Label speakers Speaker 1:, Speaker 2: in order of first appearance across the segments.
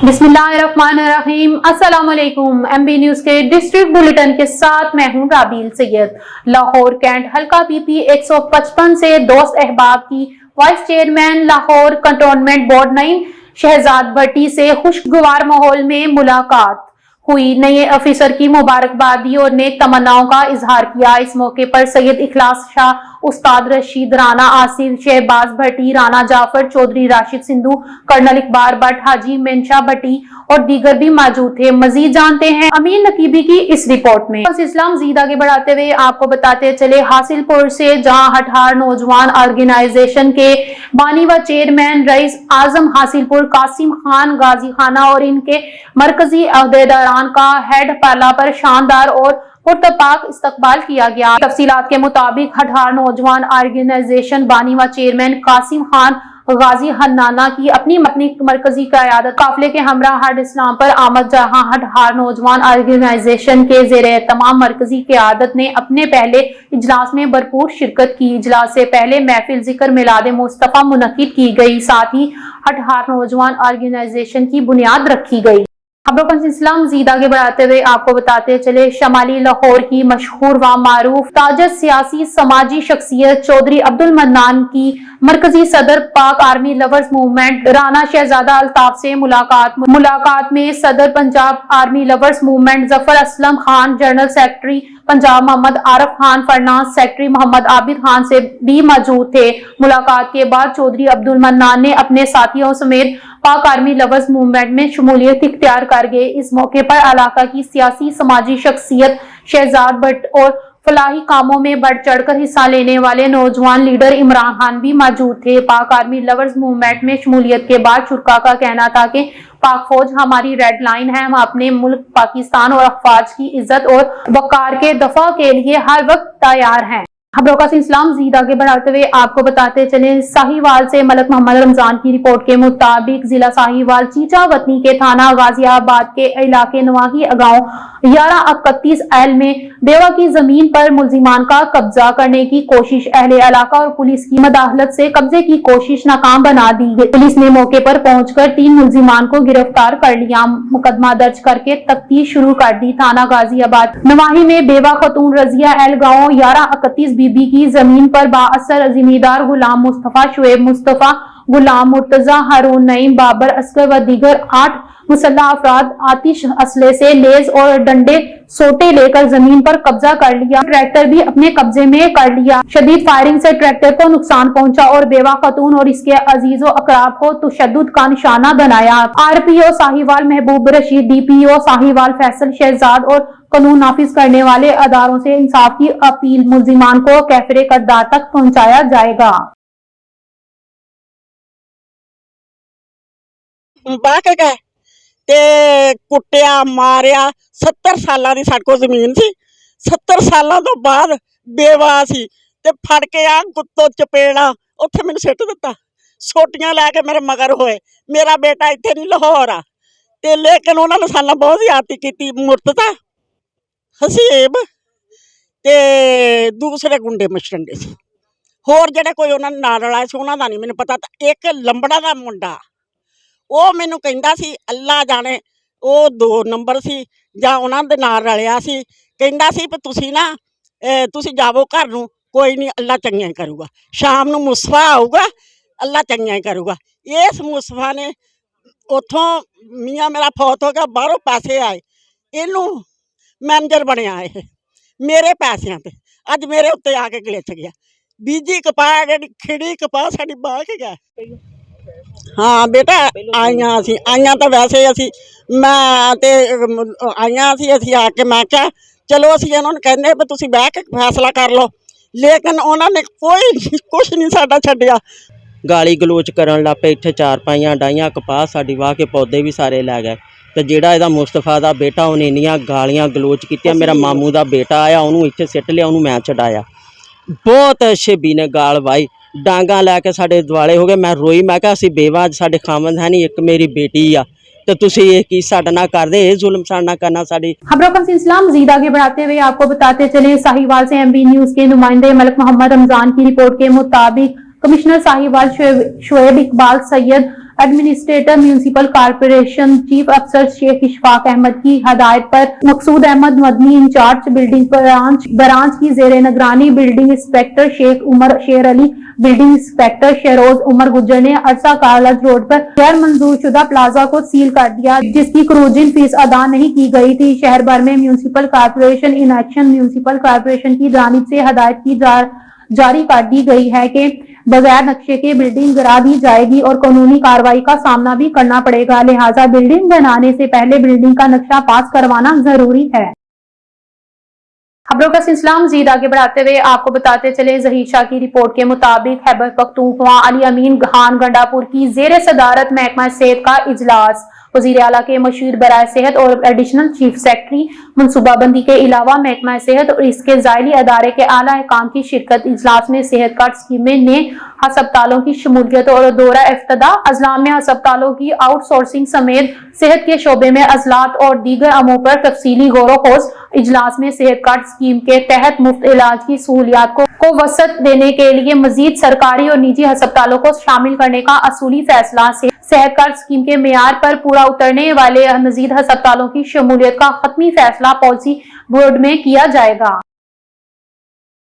Speaker 1: बिस्मिल्लाहिर्रहमानिर्रहीम। अस्सलाम वालेकुम। MB न्यूज के डिस्ट्रिक्ट बुलेटिन के साथ मैं हूं राबील सैयद। लाहौर कैंट हल्का BP 155 से दोस्त अहबाब की vice chairman Lahore cantonment board Naeem Shahzad Bhatti से खुशगवार माहौल में मुलाकात हुई। नए अफसर की मुबारकबादी और नेक तमन्नाओं का इजहार किया। इस मौके पर सैयद इखलास शाह, उस्ताद रशीद राना, आसिफ शहबाज भट्टी, राना जाफर चौधरी, राशिद सिंधु, कर्नल इकबाल भट्ट, हाजी मेनशा भट्टी और दीगर भी मौजूद थे। मजीद जानते हैं अमीन नकीबी की इस रिपोर्ट में। इस्लाम मजीद आगे बढ़ाते हुए आपको बताते चले, हासिलपुर से जहां हठार नौजवान ऑर्गेनाइजेशन के बानी व चेयरमैन रईस आजम हासिलपुर कासिम खान गाजी खाना और इनके मरकजी अहदेदारान का हेड पाला पर शानदार और पुरतपाक इस्तकबाल किया गया। तफसीलात के मुताबिक हठार नौजवान ऑर्गेनाइजेशन बानी व चेयरमैन कासिम खान गाजी हन्नाना की अपनी मरकजी क़यादत काफिले के हमरा हड इस्लाम पर आमद, जहां हठार नौजवान ऑर्गेनाइजेशन के ज़ेरे तमाम मरकजी क़यादत ने अपने पहले इजलास में भरपूर शिरकत की। इजलास से पहले महफिल जिक्र मिलाद मुस्तफ़ा मुनक्किद की गई, साथ ही हठार नौजवान ऑर्गेनाइजेशन की बुनियाद रखी गई। खबरों का सिलसिला मजीद आगे बढ़ाते हुए आपको बताते चले, शमाली लाहौर की मशहूर व मारूफ ताजर सियासी समाजी शख्सियत चौधरी अब्दुल मन्नान की मरकजी सदर Pak army lovers movement Rana Shahzada Altaf से मुलाकात में सदर Punjab army lovers movement Zafar Aslam Khan, general secretary Punjab Mohammad Arif Khan, finance secretary Mohammad Abid Khan से भी मौजूद थे। मुलाकात के बाद चौधरी अब्दुल मन्नान ने अपने साथियों समेत पाक आर्मी लवर्स मूवमेंट में शमूलियत इख्तियार कर गए। इस मौके पर इलाका की सियासी समाजी शख्सियत शहजाद भट्ट और फलाही कामों में बढ़ चढ़कर हिस्सा लेने वाले नौजवान लीडर इमरान खान भी मौजूद थे। पाक आर्मी लवर्स मूवमेंट में शमूलियत के बाद शुरका का कहना था कि पाक फौज हमारी रेड लाइन है, हम अपने मुल्क पाकिस्तान और अफवाज की इज्जत और वकार के दफा के लिए हर वक्त तैयार हैं। खबरों का सिलसिला मज़ीद आगे बढ़ाते हुए आपको बताते चले, साहिवाल से मलक मोहम्मद रमजान की रिपोर्ट के मुताबिक जिला साहिवाल चीचा वतनी के थाना गाजियाबाद के इलाके नवाही गांव 1131L में बेवा की जमीन पर मुल्जिमान का कब्जा करने की कोशिश, अहले इलाका और पुलिस की मदाखलत से कब्जे की कोशिश नाकाम बना दी गई। पुलिस ने मौके पर पहुंचकर 3 मुल्जिमान को गिरफ्तार कर लिया। मुकदमा दर्ज करके तफ्तीश शुरू कर दी। थाना गाजियाबाद नवाही में बेवा खतून रजिया एल गांव 1131 बीबी की जमीन पर बाअसर जिम्मेदार गुलाम मुस्तफा, शुएब मुस्तफा, गुलाम मुर्तजा, हारून नईम, बाबर असगर व दीगर 8 मुसल्लह अफराद आतिश असले से लेज और डंडे सोटे लेकर जमीन पर कब्जा कर लिया। ट्रैक्टर भी अपने कब्जे में कर लिया। शदीद फायरिंग से ट्रैक्टर को नुकसान पहुंचा और बेवा खतून और इसके अजीजो अकराब को तशद्दुद का निशाना बनाया। RPO साहिवाल महबूब रशीद, DPO साहिवाल फैसल शहजाद और कानून नाफिज करने वाले अदारों से इंसाफ की अपील, मुल्जिमान को कैफरे करदार तक पहुंचाया जाएगा।
Speaker 2: ਤੇ ਕੁੱਟਿਆ ਮਾਰਿਆ 70 ਸਾਲਾਂ ਦੀ ਸਾਡੇ ਕੋਲ ਜ਼ਮੀਨ ਸੀ। 70 ਸਾਲਾਂ ਤੋਂ ਬਾਅਦ ਬੇਵਾ ਸੀ ਤੇ ਫੜ ਕੇ ਆ ਗੁੱਤੋਂ ਚਪੇੜਾ ਉੱਥੇ ਮੈਨੂੰ ਸਿੱਟ ਦਿੱਤਾ। ਸੋਟੀਆਂ ਲੈ ਕੇ ਮੇਰੇ ਮਗਰ ਹੋਏ। ਮੇਰਾ ਬੇਟਾ ਇੱਥੇ ਨਹੀਂ ਲਾਹੌਰ ਆ ਤੇ ਲੇਕਿਨ ਉਹਨਾਂ ਨੇ ਸਾਨੂੰ ਬਹੁਤ ਜ਼ਿਆਦਤੀ ਕੀਤੀ। ਮੁਰਤਜ਼ਾ, ਹਸੀਬ ਤੇ ਦੂਸਰੇ ਗੁੰਡੇ ਮਸ਼ਰੰਡੇ ਸੀ, ਹੋਰ ਜਿਹੜੇ ਕੋਈ ਉਹਨਾਂ ਨਾਲ ਰਲਾ ਸੀ ਉਹਨਾਂ ਦਾ ਨਹੀਂ ਮੈਨੂੰ ਪਤਾ। ਤਾਂ ਇੱਕ ਲੰਬੜਾ ਦਾ ਮੁੰਡਾ ਉਹ ਮੈਨੂੰ ਕਹਿੰਦਾ ਸੀ, ਅੱਲਾ ਜਾਣੇ ਉਹ 2 ਨੰਬਰ ਸੀ ਜਾਂ ਉਹਨਾਂ ਦੇ ਨਾਲ ਰਲਿਆ ਸੀ, ਕਹਿੰਦਾ ਸੀ ਵੀ ਤੁਸੀਂ ਨਾ ਤੁਸੀਂ ਜਾਵੋ ਘਰ ਨੂੰ, ਕੋਈ ਨਹੀਂ ਅੱਲਾ ਚੰਗੀਆਂ ਹੀ ਕਰੂਗਾ, ਸ਼ਾਮ ਨੂੰ ਮੁਸਤਫਾ ਆਊਗਾ, ਅੱਲਾ ਚੰਗੀਆਂ ਹੀ ਕਰੂਗਾ। ਇਸ ਮੁਸਤਫਾ ਨੇ ਉੱਥੋਂ ਮੀਆਂ ਮੇਰਾ ਫੌਤ ਹੋ ਗਿਆ, ਬਾਹਰੋਂ ਪੈਸੇ ਆਏ, ਇਹਨੂੰ ਮੈਨੇਜਰ ਬਣਿਆ ਇਹ ਮੇਰੇ ਪੈਸਿਆਂ ਤੇ। ਅੱਜ ਮੇਰੇ ਉੱਤੇ ਆ ਕੇ ਗਲੇਚ ਗਿਆ। ਬੀਜੀ ਕਪਾਹ ਜਿਹੜੀ ਖਿੜੀ ਕਪਾਹ ਸਾਡੀ ਬਾਹ ਕੇ ਗਿਆ। ਹਾਂ ਬੇਟਾ ਆਈਆਂ ਅਸੀਂ, ਆਈਆਂ ਤਾਂ ਵੈਸੇ ਅਸੀਂ ਮੈਂ ਤੇ ਆਈਆਂ ਅਸੀਂ ਆ ਕੇ ਮੈਂ ਕਿਹਾ ਚਲੋ ਅਸੀਂ ਇਹਨਾਂ ਨੂੰ ਕਹਿੰਦੇ ਵੀ ਤੁਸੀਂ ਬਹਿ ਕੇ ਫੈਸਲਾ ਕਰ ਲਓ, ਲੇਕਿਨ ਉਹਨਾਂ ਨੇ ਕੋਈ ਕੁਛ ਨਹੀਂ ਸਾਡਾ ਛੱਡਿਆ।
Speaker 3: ਗਾਲੀ ਗਲੋਚ ਕਰਨ ਲੱਗ ਪਏ। ਇੱਥੇ 4 ਪਾਈਆਂ ਡਾਈਆਂ ਕਪਾਹ ਸਾਡੀ ਵਾਹ ਕੇ ਪੌਦੇ ਵੀ ਸਾਰੇ ਲੈ ਗਏ। ਤੇ ਜਿਹੜਾ ਇਹਦਾ ਮੁਸਤਫਾ ਦਾ ਬੇਟਾ, ਉਹਨੇ ਇੰਨੀਆਂ ਗਾਲੀਆਂ ਗਲੋਚ ਕੀਤੀਆਂ। ਮੇਰਾ ਮਾਮੂ ਦਾ ਬੇਟਾ ਆਇਆ, ਉਹਨੂੰ ਇੱਥੇ ਸਿੱਟ ਲਿਆ, ਉਹਨੂੰ ਮੈਂ ਛਡਾਇਆ। ਬਹੁਤ ਸ਼ੇਬੀ ਨੇ ਗਾਲ ਵਾਈ, ਡਾਂਗਾ ਲੈ ਕੇ ਸਾਡੇ ਦੁਆਲੇ ਹੋ ਗਏ। ਮੈਂ ਰੋਈ, ਮੈਂ ਕਿਹਾ ਅਸੀਂ ਬੇਵਾ, ਸਾਡੇ ਖਾਮਦ ਹੈ ਨਹੀਂ, ਇੱਕ ਮੇਰੀ बेटी आ, तो तुसी ये की साडा ना कर दे, जुल्म साडा करना साडी।
Speaker 1: खबरों का सिलसिला मजीद आगे बढ़ाते हुए आपको बताते चले, साहिवाल से MB न्यूज के नुमाइंदे मलक मोहम्मद रमजान की रिपोर्ट के मुताबिक commissioner Sahiwal Shoaib Iqbal Syed administrator municipal corporation chief अफसर शेख इशफाक अहमद की हदायत पर Maqsood Ahmed Madani incharge building branch की जेर निगरानी building inspector Sheikh Umar Sher Ali, building inspector Shahroz Umar Gujjar ने अरसा कॉलेज रोड पर गैर मंजूर शुदा प्लाजा को सील कर दिया, जिसकी क्रूजिंग फीस अदा नहीं की गई थी। शहर भर में municipal corporation in action municipal corporation की जानिब से हदायत की जारी कर दी गई है कि बगैर नक्शे के बिल्डिंग गिरा दी जाएगी और कानूनी कार्रवाई का सामना भी करना पड़ेगा, लिहाजा बिल्डिंग बनाने से पहले बिल्डिंग का नक्शा पास करवाना जरूरी है। खबरों का सिलसिला मजीद आगे बढ़ाते हुए आपको बताते चले, जहीर शाह की रिपोर्ट के मुताबिक खैबर पख्तूनख्वा अली अमीन खान गंडापुर की जेर सदारत महकमा सेहत का इजलास, वजीर आला के मशीर बराए सेहत और एडिशनल चीफ सेक्रेटरी मनसूबाबंदी के अलावा महकमा सेहत और इसके ज़ायली अदारे के आला अहकाम की शिरकत। इजलास में सेहत कार्ड स्कीमें ने अस्पतालों की शमूलियत और दौरा इफ्तिदा, अजला में अस्पतालों की आउटसोर्सिंग समेत सेहत के शोबे में अजलात और दीगर अमूर पर तफसीली गौर खोज। इजलास में सेहत कार्ड स्कीम के तहत मुफ्त इलाज की सहूलियात को वसअत देने के लिए मजीद सरकारी और निजी अस्पतालों को शामिल करने का असूली फैसला, सेहत कार्ड स्कीम के मेयार पर पूरा उतरने वाले मजीद अस्पतालों की शमूलियत का खत्मी फैसला पॉलिसी बोर्ड में किया जाएगा।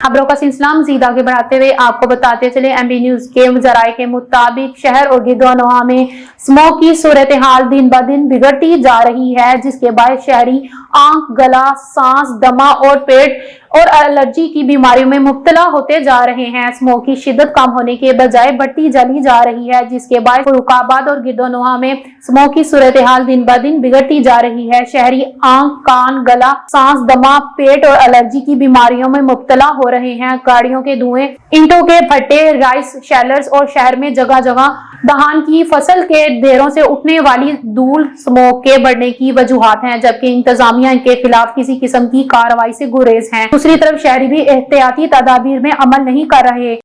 Speaker 1: खबरों का सिलसिला मजीद आगे बढ़ाते हुए आपको बताते चले, एमबी न्यूज के जराये के मुताबिक शहर और गिरदोनवा में स्मोक की सूरत हाल दिन ब दिन बिगड़ती जा रही है, जिसके बाद शहरी आंख, गला, सांस, दमा और पेट और एलर्जी की बीमारियों में मुब्तला होते जा रहे हैं। स्मोक की शिद्दत कम होने के बजाय बढ़ती चली जा रही है, जिसके बाद फर्रुखाबाद और गिरदोनवा में स्मोक की सूरत हाल दिन ब दिन बिगड़ती जा रही है। शहरी आंख, कान, गला, सांस, दमा, पेट और एलर्जी की बीमारियों में मुब्तला हो रहे हैं। गाड़ियों के धुएं, ईंटों के भट्टे, राइस शेलर्स और शहर में जगह जगह धान की फसल के ढेरों से उठने वाली धूल स्मोक के बढ़ने की वजूहात हैं, जबकि इंतजामिया इनके खिलाफ किसी किस्म की कार्रवाई से गुरेज हैं। दूसरी तरफ शहरी भी एहतियाती तदाबीर में अमल नहीं कर रहे।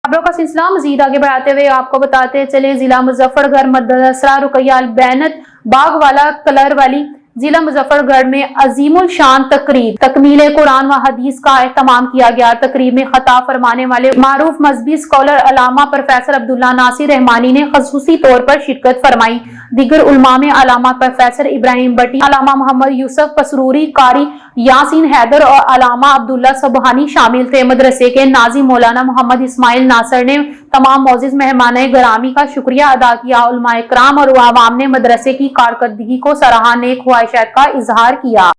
Speaker 1: खबरों का सिलसिला मजीद आगे बढ़ाते हुए आपको बताते चले, जिला मुजफ्फरगढ़ मदरसा रुकैया अल बैनत बाग वाला कलर वाली जिला मुजफ्फरगढ़ में अजीमुल शान तकरीब तकमील कुरान व हदीस का एहतमाम किया गया। तकरीब में खताब फरमाने वाले मारूफ मजहबी स्कॉलर अलामा प्रोफेसर अब्दुल्ला नासिर रहमानी ने खसूसी तौर पर शिरकत फरमाई। दिगर उलमा में अलामा प्रोफेसर इब्राहिम भट्टी, अलामा मोहम्मद यूसुफ पसरूरी, कारी यासीन हैदर और अलामा अब्दुल्ला सुबहानी शामिल थे। मदरसे के नाजिम मौलाना मोहम्मद इस्माइल नासर ने तमाम मोअज़्ज़िज़ मेहमान ग्रामी का शुक्रिया अदा किया। उलमा इकराम और अवाम ने मदरसे की कारकर्दगी को सराहा, नेक ख्वाहिशात का इजहार किया।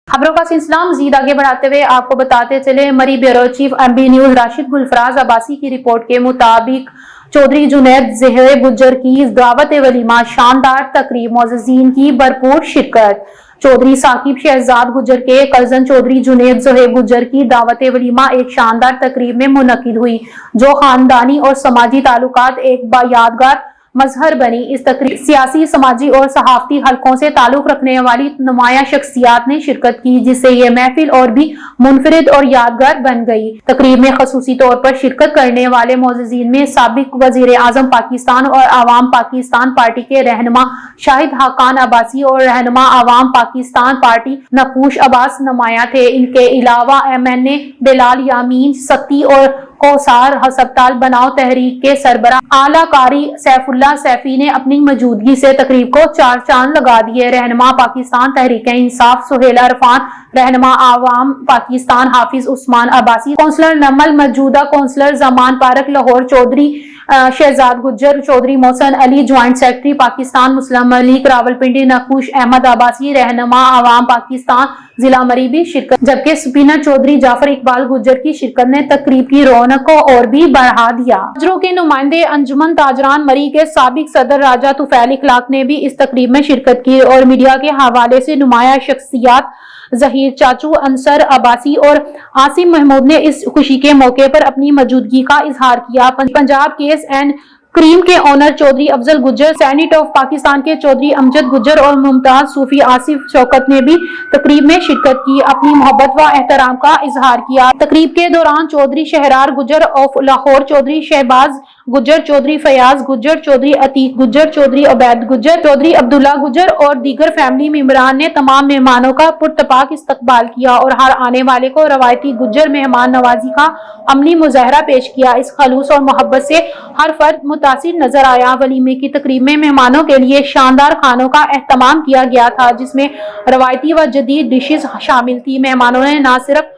Speaker 1: खबरों का सिलसिला मजीद आगे बढ़ाते हुए आपको बताते चले, मरी bureau chief MB news Rashid Gulfaraz Abbasi की रिपोर्ट के मुताबिक चौधरी जुनैद ज़हरे गुज्जर की दावत वलीमा, शानदार तकरीब, मोअज़्ज़िज़ीन की भरपूर शिरकत। चौधरी साकिब शहजाद गुज्जर के कजन चौधरी जुनैद ज़हरे गुज्जर की दावत वलीमा एक शानदार तकरीब में मुनक्किद हुई, जो खानदानी और समाजी ताल्लुकात एक बायादगार मजहर बनी। इस तकरीब सियासी, समाजी और सहाफती हलकों से ताल्लुक रखने वाली नुमाया शख्सियात ने शिरकत की, जिससे ये महफिल और भी मुनफरिद और यादगार बन गई। तकरीब में खसूसी तौर पर शिरकत करने वाले मोअज़्ज़िज़ीन में साबिक वज़ीर आज़म पाकिस्तान और आवाम पाकिस्तान पार्टी के रहनुमा शाहिद हाकान अब्बासी और रहनुमा आवाम पाकिस्तान पार्टी नकूश अब्बास नुमाया थे। इनके अलावा MNA बिलाल यामीन सत्ती और कौसार हस्पताल बनाओ तहरीक के सरबरा आला कारी सैफुल्ला सैफी ने अपनी मौजूदगी से तकरीब को चार चांद लगा दिए। रहनुमा पाकिस्तान तहरीक इंसाफ सुहेल अरफान, रहनुमा आवाम पाकिस्तान हाफिज उस्मान अब्बासी, कौंसलर नमल मौजूदा councillor Zaman park Lahore Chaudhry Shahzad Gujjar, Chaudhry Mohsin Ali joint secretary Pakistan Muslim League Rawalpindi Nuqoosh Ahmed Abbasi, रहनुमा आवाम पाकिस्तान जिला मरी भी शिरकत, जबकि स्पिनर चौधरी जाफर इकबाल गुज्जर की शिरकत ने तकरीब की रौनक को और भी बढ़ा दिया। ताजरों के नुमाइंदे अंजुमन ताजरान मरी के साबिक सदर राजा तुफैल इखलाक ने भी इस तकरीब में शिरकत की और मीडिया के हवाले से नुमाया शख्सियात जहीर चाचू, अंसर अब्बासी और आसिम महमूद ने इस खुशी के मौके पर अपनी मौजूदगी का इजहार किया। पंजाब केस एंड क्रीम के owner Chaudhry Afzal Gujjar, senate of Pakistan के चौधरी अमजद गुज्जर और मुमताज सूफी आसिफ शौकत ने भी तकरीब में शिरकत की, अपनी मोहब्बत व एहतराम का इजहार किया। तकरीब के दौरान चौधरी शहरार गुज्जर ऑफ लाहौर, चौधरी शहबाज गुज्जर, चौधरी फयाज गुज्जर, चौधरी अतीक गुज्जर, चौधरी उबैद गुज्जर, चौधरी अब्दुल्ला गुज्जर और दीगर फैमिली मेंबरान ने तमाम मेहमानों का पुरतपाक इस्तकबाल किया और हर आने वाले को रवायती गुज्जर मेहमान नवाजी का अमली मुजाहरा पेश किया। इस खलूस और मोहब्बत से हर फर्द मुतासिर नजर आया। वलीमे की तकरीब में मेहमानों के लिए शानदार खानों का एहतमाम किया गया था, जिसमें रवायती व जदीद डिशेस शामिल थी। मेहमानों ने न सिर्फ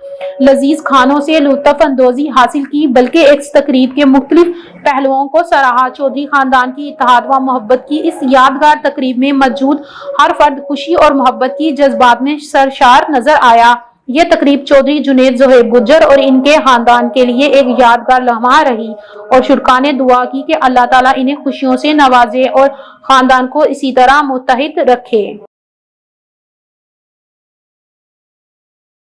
Speaker 1: लजीज खानों से लुत्फ अंदोजी हासिल की, बल्कि इस तकरीब के मुख्तलिफ पहलुओं को सराहा। चौधरी खानदान की इत्तेहाद व मोहब्बत की इस यादगार तकरीब में मौजूद हर फर्द खुशी और मोहब्बत की जज्बात में सरशार नजर आया। ये तकरीब चौधरी जुनैद ज़ोहैब गुज्जर और इनके खानदान के लिए एक यादगार लम्हा रही और शुरका ने दुआ की कि अल्लाह ताला इन्हें खुशियों से नवाजे और खानदान को इसी तरह मुत्तहिद रखे।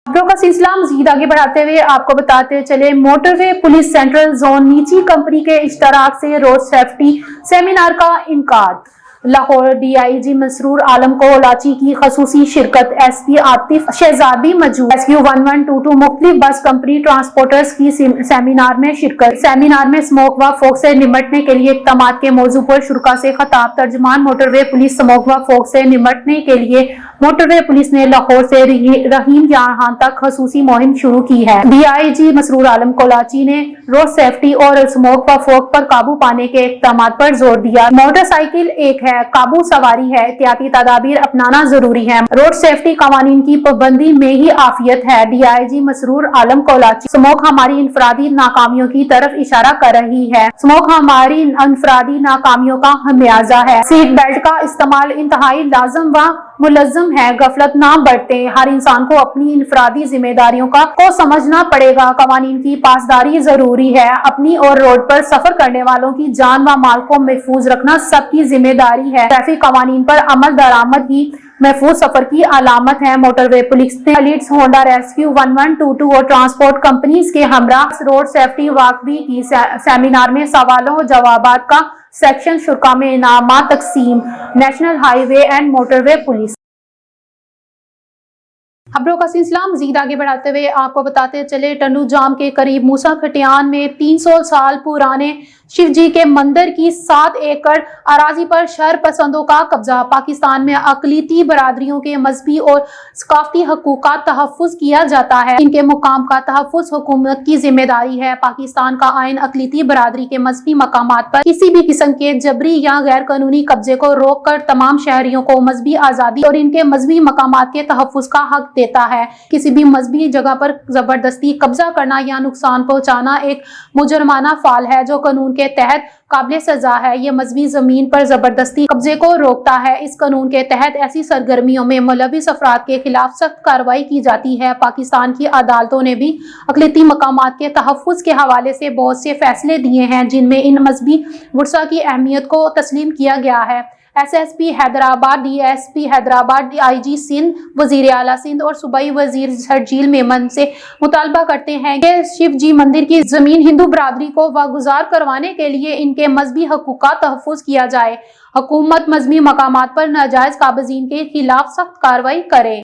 Speaker 1: खबरों का सिलसिला मजीद आगे बढ़ाते हुए आपको बताते चले, मोटरवे पुलिस सेंट्रल जोन नीची कंपनी के इश्तराक से रोड सेफ्टी सेमिनार का इनकाद। लाहौर DIG मसरूर आलम को लाची की खसूसी शिरकत, SP आतिफ शहजादी मौजूद, SQ 1122 मुख्तलिफ बस कंपनी ट्रांसपोर्टर्स की सेमिनार में शिरकत। सेमिनार में स्मोक व फोक से निमटने के लिए इक़दामात के मौजू पर शुरका से खताब। तर्जमान मोटरवे पुलिस, स्मोक व फोक से निमटने के लिए मोटरवे पुलिस ने लाहौर से रहीम जहां तक खसूसी मुहिम शुरू की है। DIG मसरूर आलम कोलाची ने रोड सेफ्टी और स्मोक व फोक पर काबू पाने के इक़दामात पर जोर दिया। मोटरसाइकिल एक है, काबू सवारी है, एहतियाती तदाबीर अपनाना जरूरी है। रोड सेफ्टी कवानीन की पाबंदी में ही आफियत है। DIG मसरूर आलम कोलाची। स्मोक हमारी इनफरादी नाकामियों की तरफ इशारा कर रही है। स्मोक हमारी इनफरादी नाकामियों का खमियाजा है। सीट बेल्ट का इस्तेमाल इंतहाई लाजम व मुलज़्ज़म है। गफलत ना बरते। हर इंसान को अपनी इनफरादी जिम्मेदारियों को समझना पड़ेगा। कवानीन की पासदारी जरूरी है। अपनी और रोड पर सफर करने वालों की जान व माल को महफूज रखना सबकी जिम्मेदारी है। ट्रैफिक कवानीन पर अमल दरामद ही महफूज सफर की अलामत है। मोटरवे पुलिस ने लीड्स होंडा रेस्क्यू 1122 और ट्रांसपोर्ट कंपनीज के हमरा रोड सेफ्टी वाक भी की। सेमिनार में सवालों और जवाबात का सेक्शन, शुरा में इनामात तकसीम, national highway and motorway police. खबरों का सिलसिला मजीद आगे बढ़ाते हुए आपको बताते चले, टंडू जाम के करीब मूसा खटियान में 300 साल पुराने शिव जी के मंदिर की 7 एकड़ अराजी पर शहर पसंदों का कब्जा। पाकिस्तान में अकलीती बरादरियों के मजहबी और सकाफती हकूक का तहफ़्फ़ुज़ किया जाता है। इनके मुकाम का तहफ़्फ़ुज़ हुकूमत की जिम्मेदारी है। पाकिस्तान का आइन अकलीती बरादरी के मजहबी मकामात पर किसी भी किस्म के जबरी या गैर कानूनी कब्जे को रोक कर तमाम शहरियों को मजहबी आज़ादी और इनके मजहबी मकामात के तहफ़्फ़ुज़ का हक देता है। किसी भी मजहबी जगह पर जबरदस्ती कब्जा करना या नुकसान पहुँचाना एक मुजरमाना फाल है जो कानून के तहत काबिल सजा है। ये मजहबी जमीन पर जबरदस्ती कब्जे को रोकता है। इस कानून के तहत ऐसी सरगर्मियों में मुलविस अफराद के खिलाफ सख्त कार्रवाई की जाती है। पाकिस्तान की अदालतों ने भी अकलीती मकामात के तहफ़्फ़ुज़ के हवाले से बहुत से फैसले दिए हैं, जिनमें इन मजहबी वर्सा की अहमियत को तस्लीम किया गया है। SSP Hyderabad, DSP Hyderabad, DIG Sindh, वजीर आला सिंध और सूबाई वजीर शर्जील मेमन से मुतालबा करते हैं कि शिव जी मंदिर की जमीन हिंदू बरादरी को वागुजार करवाने के लिए इनके मजहबी हकूक का तहफ़्फ़ुज़ किया जाए। हुकूमत मजहबी मकामात पर नाजायज काबिज़ीन के खिलाफ सख्त कार्रवाई करे।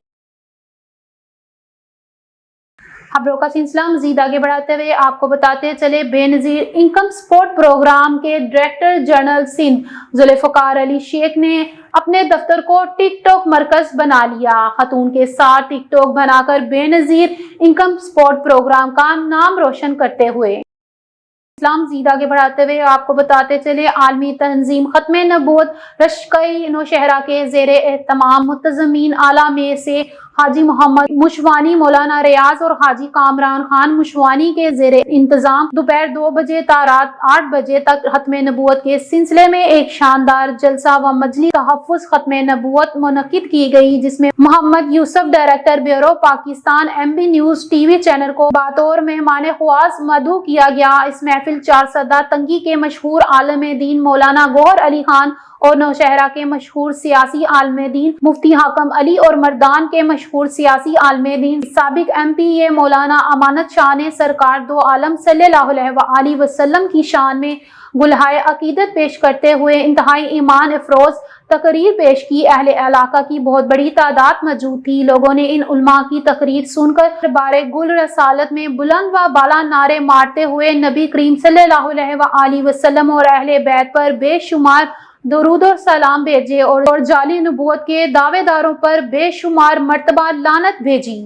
Speaker 1: खबरों का सिलसिला मजीद आगे बढ़ाते हुए आपको बताते चले, बेनजीर इनकम सपोर्ट प्रोग्राम के डायरेक्टर जनरल सिंध जुल्फ़िकार अली शेख ने अपने दफ्तर को टिकटॉक मरकज बना लिया। खतून के साथ टिकटॉक बनाकर बेनजीर इनकम सपोर्ट प्रोग्राम का नाम रोशन करते हुए इस्लाम मज़ीद आगे बढ़ाते हुए आपको बताते चले, आलमी तंजीम खत्म नबूवत रश्कई नौशहरा के ज़ेरे एहतमाम मुतज़मीन आला में से हाजी मोहम्मद मुशवानी, मौलाना रियाज और हाजी कामरान खान मुशवानी के ज़ेरे इंतजाम दोपहर 2 बजे ता रात 8 बजे तक खत्म नबूवत के सिलसिले में एक शानदार जलसा व मजलिस तहफ़्फ़ुज़ खत्म नबूवत मुनक़िद की गई, जिसमें Mohammad Yusuf director bureau Pakistan MB news TV channel को बतौर मेहमान ख़ास मदऊ किया गया। इस महफिल चारसदा तंगी के मशहूर आलम दीन मौलाना गौहर अली खान और नौशहरा के मशहूर सियासी आलम दीन मुफ्ती हाकम अली और मर्दान के मशहूर सियासी आलम दीन साबिक MPA मौलाना अमानत शाह ने सरकार दो आलम सल्लल्लाहु अलैहि वसल्लम की शान में गुलहाए अकीदत पेश करते हुए इंतहाई ईमान अफरोज तकरीर पेश की। अहले इलाका की बहुत बड़ी तादाद मौजूद थी। लोगों ने इन उलमा की तकरीर सुनकर बारे गुल रसालत में बुलंद व बाला नारे मारते हुए नबी करीम सल्लल्लाहु अलैहि वसल्लम और अहले बैत पर बेशुमार दरूद और सलाम भेजे और जाली नबूवत के दावेदारों पर बेशुमार मर्तबा लानत भेजी।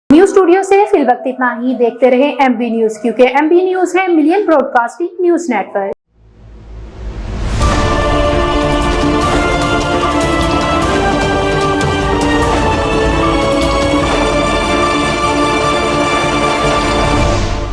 Speaker 1: न्यूज़ स्टूडियो से फिल वक्त इतना ही। देखते रहे MB न्यूज़, क्योंकि MB न्यूज़ है मिलियन ब्रॉडकास्टिंग न्यूज़ नेटवर्क।